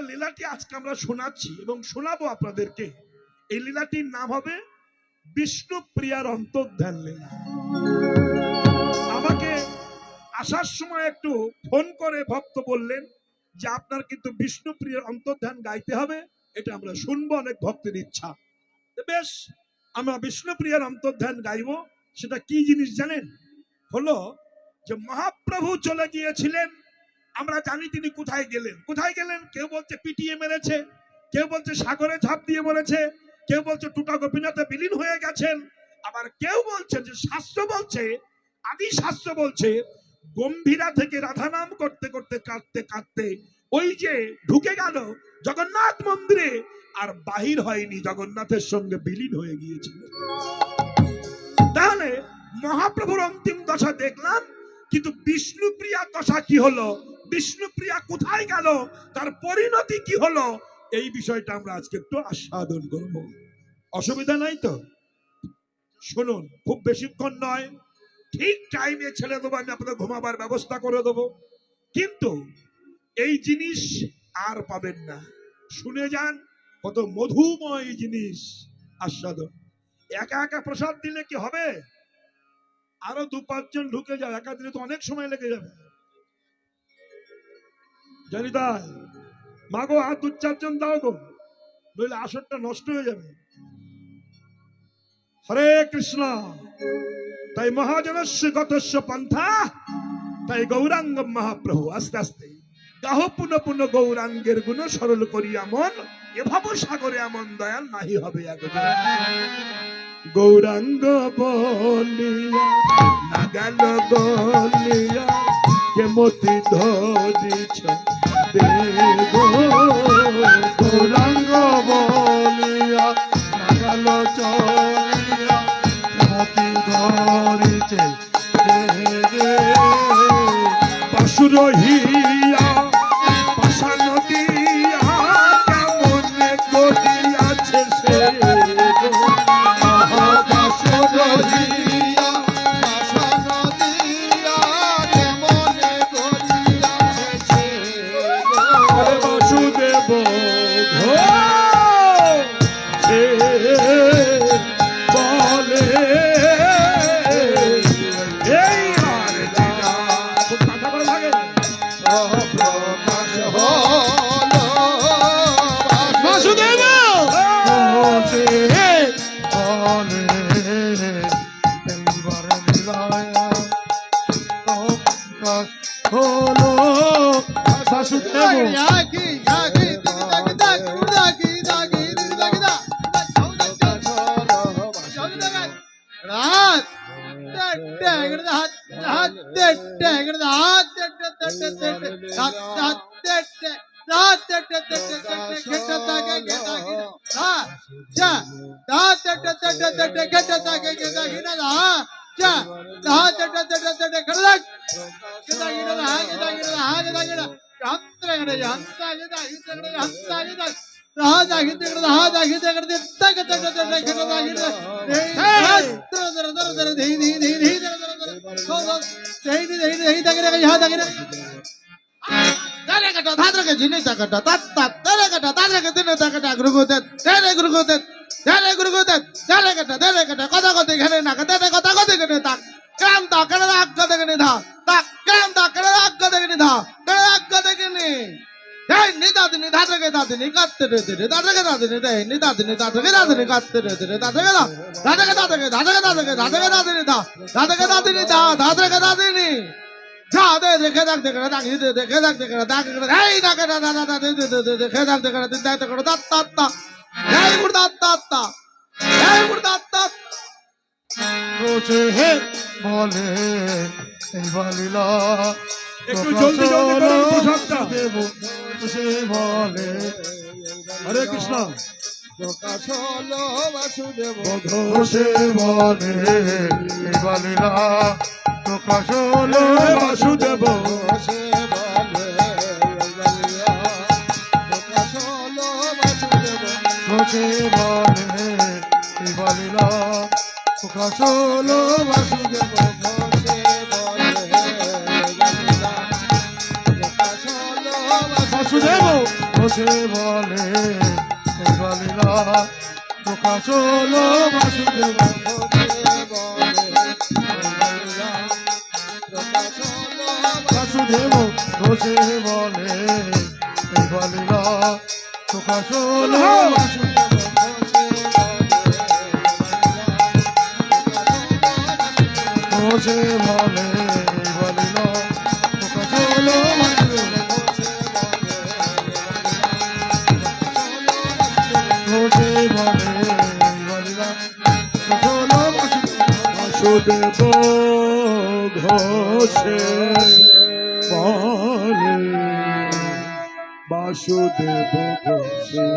লীলাটি আজকে আমরা শোনাচ্ছি এবং শোনাবো আপনাদেরকে। এই লীলাটির নাম হবে বিষ্ণুপ্রিয়ার অন্তর্ধান লীলা। আমাকে আসার সময় একটু ফোন করে ভক্ত বললেন যে আপনার কিন্তু বিষ্ণুপ্রিয়ার অন্তর্ধান গাইতে হবে, এটা আমরা শুনবো, অনেক ভক্তের ইচ্ছা। বেশ, আমরা বিষ্ণুপ্রিয়ার অন্তর্ধান গাইবো। সেটা কি জিনিস জানেন? হলো যে মহাপ্রভু চলে গিয়েছিলেন, আমরা জানি তিনি কোথায় গেলেন। কোথায় গেলেন? কেউ বলছে পিটিয়ে মেরেছে, কেউ বলছে সাগরে ঝাঁপ দিয়ে মরেছে, কেউ বলছে টুটা গোপীনাথে বিলীন হয়ে গেছেন, আবার কেউ বলছে যে শাস্ত্র বলছে, আদি শাস্ত্র বলছে গম্ভীরা থেকে রাধা নাম করতে করতে কাঁদতে কাঁদতে ওই যে ঢুকে গেল জগন্নাথ মন্দিরে, আর বাহির হয়নি, জগন্নাথের সঙ্গে বিলীন হয়ে গিয়েছিল। তাহলে মহাপ্রভুর অন্তিম দশা দেখলাম, কিন্তু বিষ্ণুপ্রিয়া দশা কি হলো, বিষ্ণুপ্রিয়া কোথায় গেল, তার পরিণতি কি হলো, এই বিষয়টা আমরা আজকে একটু আস্বাদন করব। অসুবিধা নাই তো? শুনুন, খুব বেশিক্ষণ নয়, ঠিক টাইমে ছেড়ে দেবো, আমি আপনাদের ঘুমাবার ব্যবস্থা করে দেবো, কিন্তু এই জিনিস আর পাবেন না। শুনে যান, কত মধুময় জিনিস আস্বাদন। একা একা প্রসাদ দিলে কি হবে? আরো 2-5 জন ঢুকে যাবে, একা দিলে তো অনেক সময় লেগে যাবে, জানি তাই। মাগো আর 2-4 জন দাও গো, নইলে আসরটা নষ্ট হয়ে যাবে। হরে কৃষ্ণ। তাই মহাজনস্য গতস্য পন্থা, তাই গৌরাঙ্গ মহাপ্রভু। আস্তে আস্তে গাহ পুনঃ পুনঃ গৌরাঙ্গের গুণ, সরল করিয়া মন, এভাবে সাগরে এমন দয়াল নাহি হবে একজন। গৌরাঙ্গ বলিয়া না গেল গলিয়া, কেমতি ধরিছ গৌরাঙ্গ বলিয়া না গেল চলিয়া, কেমতি ধরিছে পাশুরহিয়া পাশান দিয়া, কেমন গড়িয়াছে সে বাসুরিয়া বাসন দিয়া, কেমন করিয়াছে বাসুদেব বলে। এই আর খুব কথা করে লাগে। প্রকাশ হলো বাসুদেব বলে এইবার লীলায়া প্রকাশ হলো বাসুদেব। বলে এইবার লীলা একটু জলদি জলদি করুন প্রসাদটা। সে বলে হরে কৃষ্ণ। প্রকাশ হলো বাসুদেব সে বলে এইবার লীলা প্রকাশ হলো বাসুদেব সে বলে এইবার লীলা প্রকাশ হলো বাসুদেব সে বলে এইবার লীলা প্রকাশ হলো বাসুদেব সে বলে এইবার লীলা প্রকাশ হলো বাসুদেব ঘোষে বলে এই বলিলা প্রকাশ হলো বাসুদেব বাসুদেব ঘোষে বলে এই বলিলা প্রকাশ হলো বাসুদেব ঘোষে বলে এই বলিলা প্রকাশ হলো বাসুদেব ঘোষে বলে এই বলিলা প্রকাশ হলো বাসুদেব বাসুদেব ঘোষে বলে বাসুদেব ঘোষে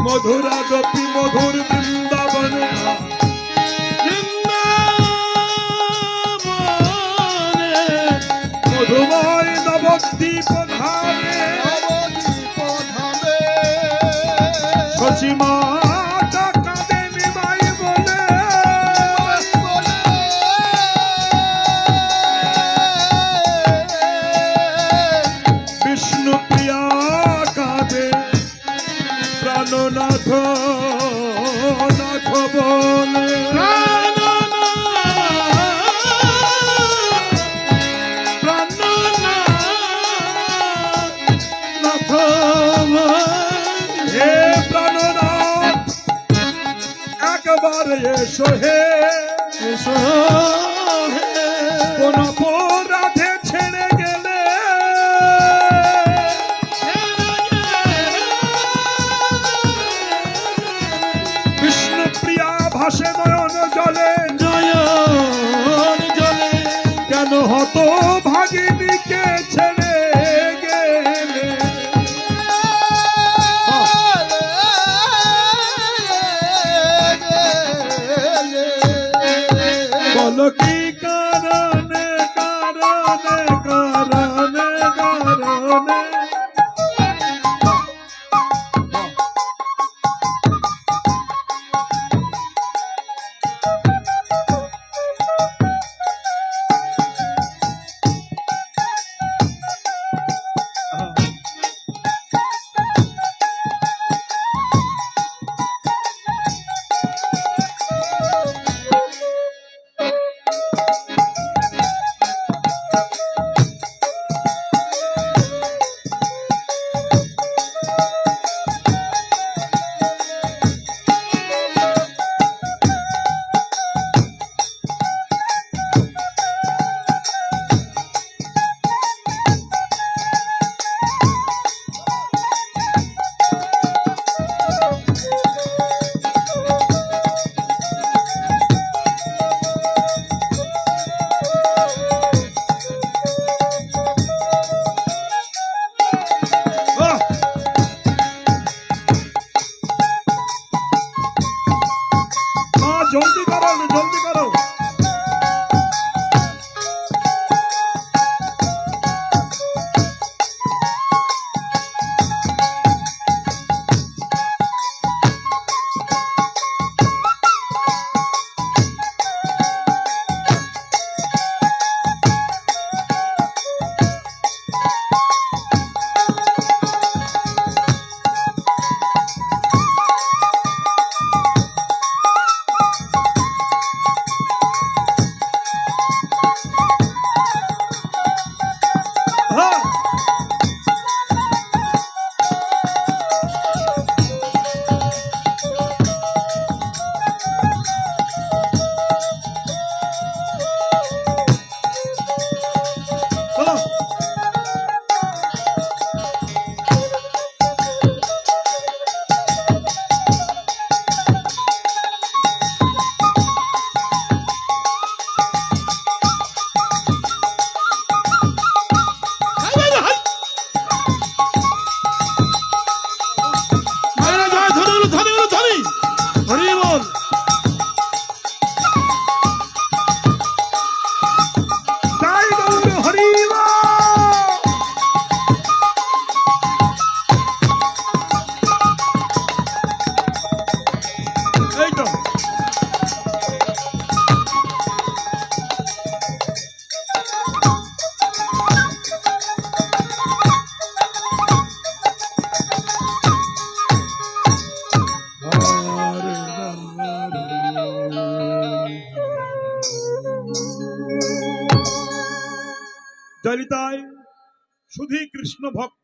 মধুরা গোপী মধুর বৃন্দাবন মধুময় নবদ্বীপ ধামে শশীমা কাঁদে নিমাই বলে বিষ্ণু প্রিয়া কাঁদে প্রাণনাথ নাথ বলে হে প্রাণনাথ একবার এসো হে এসো হে কোন অপরাধে ছেড়ে গেলে বিষ্ণু প্রিয়া ভাসে নয়ন জলে নয়ন জলে কেন হত ভাগিনীকে ছেড়ে গেলে বল কি কারণে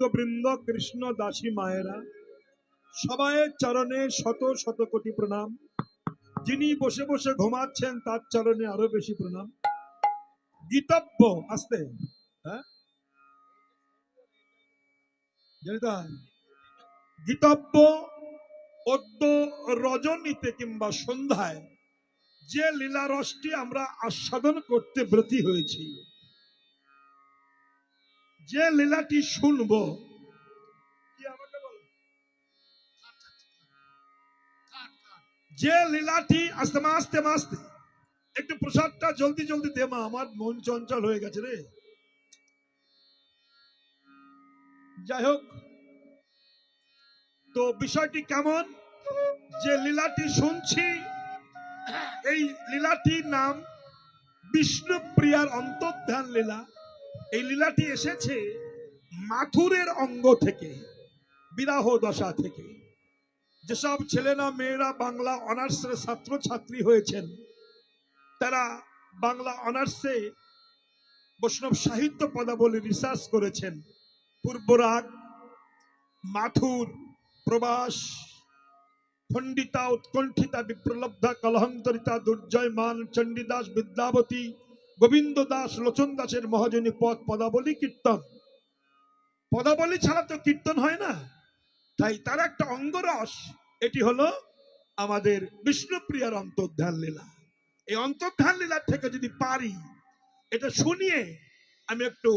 ভক্তবৃন্দ, কৃষ্ণ দাসী মায়েরা, সবাইয়ের চরণে শত শত কোটি প্রণাম। যিনি বসে বসে ঘুমাচ্ছেন তার চরণে আরো বেশি প্রণাম। গীতব্য আস্তে, হ্যাঁ জানি তো? গীতব্য অদ্য রজনীতে কিংবা সন্ধ্যায় যে লীলারসটি আমরা আস্বাদন করতে ব্রতী হয়েছি, যে লীলাটি শুনবো, কি আমাকে বলো? যে লীলাটি আস্তে আস্তে আস্তে একটু প্রসাদটা জলদি জলদি দে মা, আমার মন চঞ্চল হয়ে গেছে রে। যাই হোক, তো বিষয়টি কেমন, যে লীলাটি শুনছি এই লীলাটির নাম বিষ্ণুপ্রিয়ার অন্তর্ধান লীলা। এই লীলাটি এসেছে মাথুরের অঙ্গ থেকে, বিরাহ দশা থেকে। যেসব ছেলেরা মেয়েরা বাংলা অনার্সের ছাত্র ছাত্রী হয়েছেন, তারা বাংলা অনার্সে বৈষ্ণব সাহিত্য পদাবলী রিসার্চ করেছেন। পূর্বরাগ, মাথুর, প্রবাস, খণ্ডিতা, উৎকণ্ঠিতা, বিপ্রলব্ধা, কলহন্তরিতা, দুর্জয়মান, চণ্ডীদাস, বিদ্যাবতী, গোবিন্দ দাস, লোচন দাসের মহাজনী পদ, পদাবলী, কীর্তন। পদাবলী ছাড়া তো কীর্তন হয় না, তাই তার একটা অঙ্গরস এটি হলো আমাদের বিষ্ণুপ্রিয়ার অন্তর্ধান লীলা। এই অন্তর্ধান লীলার থেকে যদি পারি এটা শুনিয়ে আমি একটু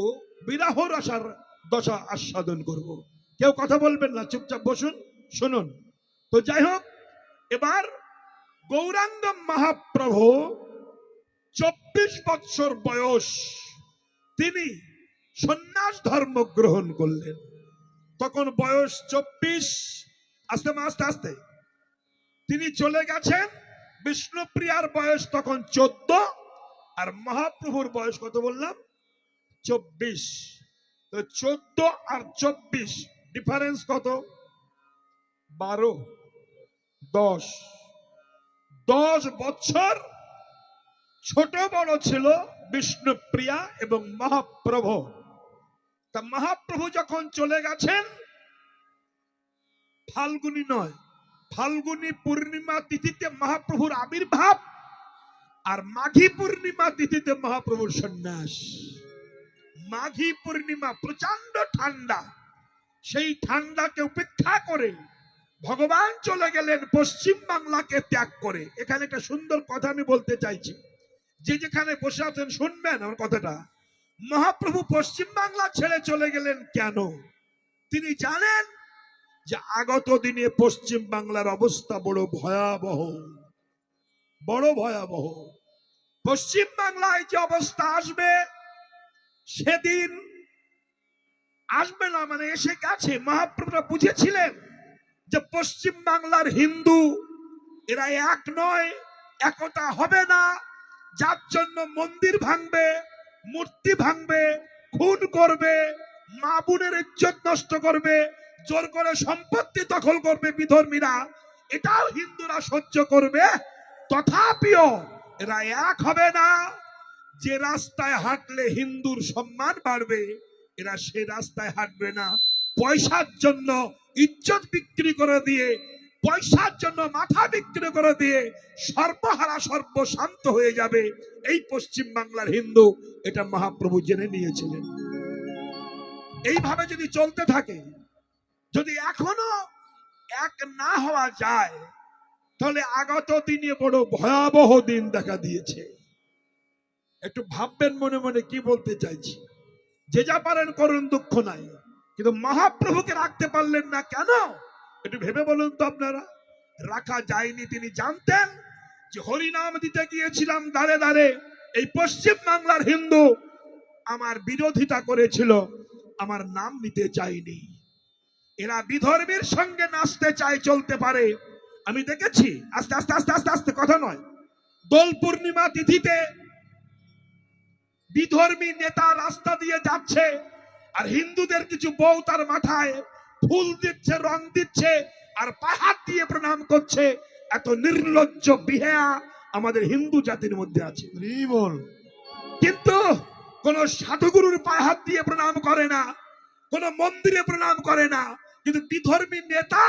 বিরাহ রসার দশা আস্বাদন করব। কেউ কথা বলবেন না, চুপচাপ বসুন, শুনুন। তো যাই হোক, এবার গৌরাঙ্গ মহাপ্রভু 24 বৎসর বয়স তিনি সন্ন্যাস ধর্ম গ্রহণ করলেন। তখন বয়স 24, আস্তে আস্তে আস্তে তিনি চলে গেছেন। বিষ্ণুপ্রিয়ার বয়স তখন 14, আর মহাপ্রভুর বয়স কত বললাম? 24। তো 14 আর 24 ডিফারেন্স কত? 12, 10 বছর ছোট বড় ছিল বিষ্ণুপ্রিয়া এবং মহাপ্রভু। তা মহাপ্রভু যখন চলে গেছেন, ফাল্গুনী নয়, ফাল্গুনী পূর্ণিমা তিথিতে মহাপ্রভুর আবির্ভাব, আর মাঘী পূর্ণিমা তিথিতে মহাপ্রভুর সন্ন্যাস। মাঘী পূর্ণিমা প্রচন্ড ঠান্ডা, সেই ঠান্ডাকে উপেক্ষা করে ভগবান চলে গেলেন পশ্চিম বাংলাকে ত্যাগ করে। এখানে একটা সুন্দর কথা আমি বলতে চাইছি, যে যেখানে বসে আছেন শুনবেন আমার কথাটা। মহাপ্রভু পশ্চিম বাংলা ছেড়ে চলে গেলেন কেন? তিনি জানেন যে আগত দিনে পশ্চিম বাংলার অবস্থা বড় ভয়াবহ, বড় ভয়াবহ। পশ্চিম বাংলায় যে অবস্থা আসবে, সেদিন আসবে না, মানে এসে গেছে। মহাপ্রভুরা বুঝেছিলেন যে পশ্চিম বাংলার হিন্দু এরা এক নয়, একতা হবে না, যার জন্য মন্দির ভাঙবে, মূর্তি ভাঙবে, খুন করবে, মা বোনের ইজ্জত নষ্ট করবে, জোর করে সম্পত্তি দখল করবে বিধর্মীরা। এটাও হিন্দুরা সহ্য করবে, তথাপিও এরা এক হবে না। যে রাস্তায় হাঁটলে হিন্দুর সম্মান বাড়বে, এরা সে রাস্তায় হাঁটবে না। পয়সার জন্য ইজ্জত বিক্রি করে দিয়ে, পয়সার জন্য মাথা বিক্রি করে দিয়ে সর্বহারা সর্বশান্ত হয়ে যাবে এই পশ্চিম বাংলার হিন্দু। এটা মহাপ্রভু জেনে নিয়েছিলেন। এইভাবে যদি চলতে থাকে, যদি এখনো এক না হওয়া যায়, তাহলে আগত দিনে বড় ভয়াবহ দিন দেখা দিয়েছে। একটু ভাববেন মনে মনে কি বলতে চাইছি। যে যা পারেন করুন, দুঃখ নাই, কিন্তু মহাপ্রভুকে রাখতে পারলেন না কেন? একটু ভেবে বলুন তো আপনারা। রাখা যায়নি, তিনি জানতেন যে হরিনাম দিতে গিয়েছিলাম দাঁড়ে দাঁড়ে, এই পশ্চিম বাংলার হিন্দু আমার বিরোধিতা করেছিল, আমার নাম নিতে চাইনি। এরা বিধর্মীর সঙ্গে নাচতে চায়, চলতে পারে। আমি দেখেছি আস্তে আস্তে আস্তে আস্তে আস্তে, কথা নয়, দোল পূর্ণিমা তিথিতে বিধর্মী নেতা রাস্তা দিয়ে যাচ্ছে, আর হিন্দুদের কিছু বউ তার মাথায় ফুল দিচ্ছে, রং দিচ্ছে, আর পায়ে হাত দিয়ে প্রণাম করছে। এত নির্লজ্জ বিহেয়া আমাদের হিন্দু জাতির মধ্যে আছে। কিন্তু কোন সাধুগুরুর পায়ে হাত দিয়ে প্রণাম করে না, কোন মন্দিরে প্রণাম করে না, কিন্তু বিধর্মী নেতা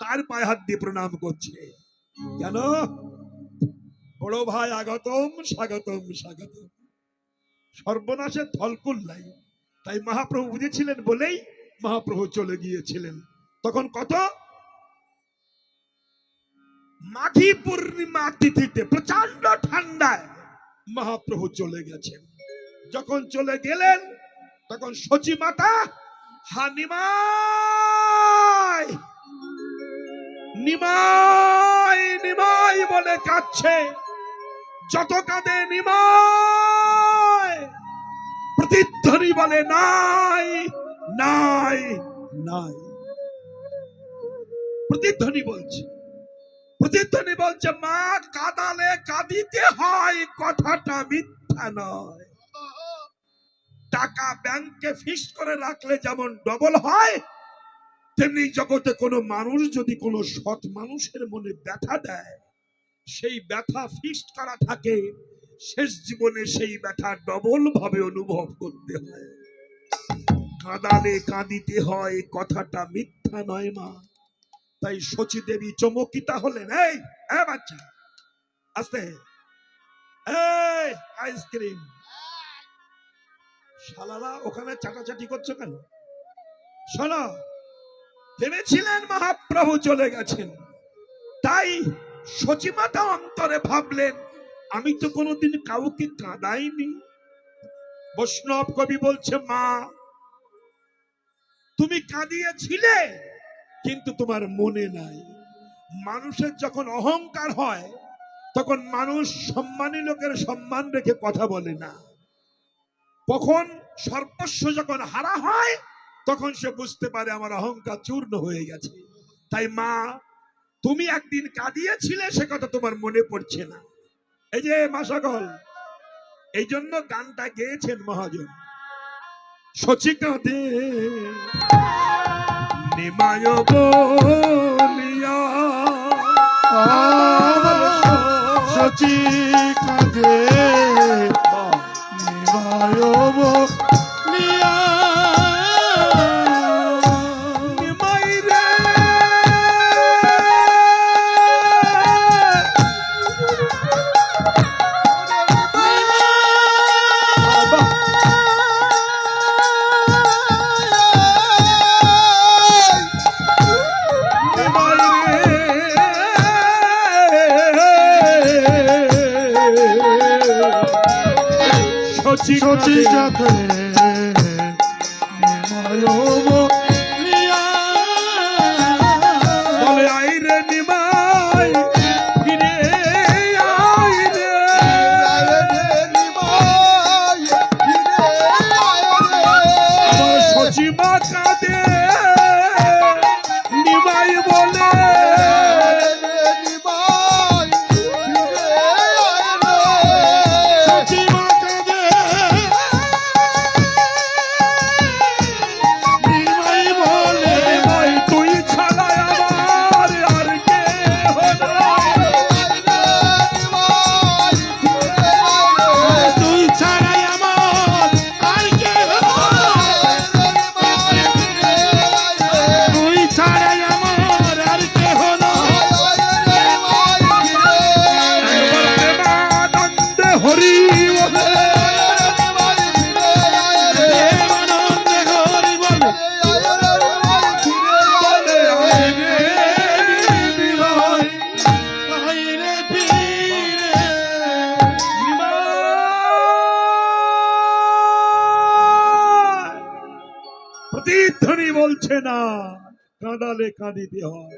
তার পায়ে হাত দিয়ে প্রণাম করছে। কেন? বড় ভাই আগতম স্বাগতম স্বাগতম, সর্বনাশের থলকুল নাই। তাই মহাপ্রভু বুঝেছিলেন বলেই মহাপ্রভু চলে গিয়েছিলেন। তখন কত মাঘী পূর্ণিমা তিথিতে প্রচন্ড ঠান্ডায় মহাপ্রভু চলে গেছেন। যখন চলে গেলেন তখন সচী মাতা নিমাই নিমাই নিমাই বলে কাঁদছে। যত কাঁদে নিমাই, প্রতিধ্বনি বলে নাই নাই নাই। প্রতিধ্বনি বলছে, প্রতিধ্বনি বলছে মা কাঁদালে কাঁদিতে হয়, কথাটা মিথ্যা নয়। টাকা ব্যাংকে ফিক্সড করে রাখলে যেমন ডবল হয়, তেমনি জগতে কোনো মানুষ যদি কোনো সৎ মানুষের মনে ব্যথা দেয়, সেই ব্যথা ফিক্সড করা থাকে, শেষ জীবনে সেই ব্যথা ডবল ভাবে অনুভব করতে হয়। কাঁদালে কাঁদিতে হয়, কথাটা মিথ্যা নয় মা। তাই শচী দেবী চমকিতা হলেন। এই বাচ্চা আস্তে, এই আইসক্রিম, শালারা ওখানে চাটাচাটি করছো কেন? শোনো, ভেবেছিলেন মহাপ্রভু চলে গেছেন, তাই সচিমাতা অন্তরে ভাবলেন আমি তো কোনোদিন কাউকে কাঁদাইনি। বৈষ্ণব কবি বলছে মা তুমি কাঁদিয়েছিলে কিন্তু তোমার মনে নাই। মানুষের যখন অহংকার হয় তখন মানুষ সম্মানী লোকের সম্মান রেখে কথা বলে না। কখন সর্বস্ব যখন হারা হয় তখন সে বুঝতে পারে আমার অহংকার চূর্ণ হয়ে গেছে। তাই মা তুমি একদিন কাঁদিয়েছিলে, সে কথা তোমার মনে পড়ছে না। এই যে মা সকল, এই জন্য গানটা গেয়েছেন মহাজন। শচী কাঁদে নিমায় বলিয়া, সচি কাঁদে নিমায় বলিয়া, নিমাই রে সচি কাঁদে নিমায় বলিয়া, বলে আই রে নিমাই ফিরে আই রে, আমার শচী মা কাঁদে নিমাই বলে, সচি মা কাঁদে নিমাই বলে, নিমাই তুই ছাড়া আমার আর কেহ নাই। তুই ছাড়াই আমার আর কেহ নাই, তুই ছাড়াই আমার আর কেহ নাই। একবার প্রেমানন্দে হরি বলে, প্রেমানন্দে হরি বলে, বলে আই রে নিমাই আই রে ফিরে। প্রতিধ্বনি বলছে না কাঁদালে কাঁদিতে হয়।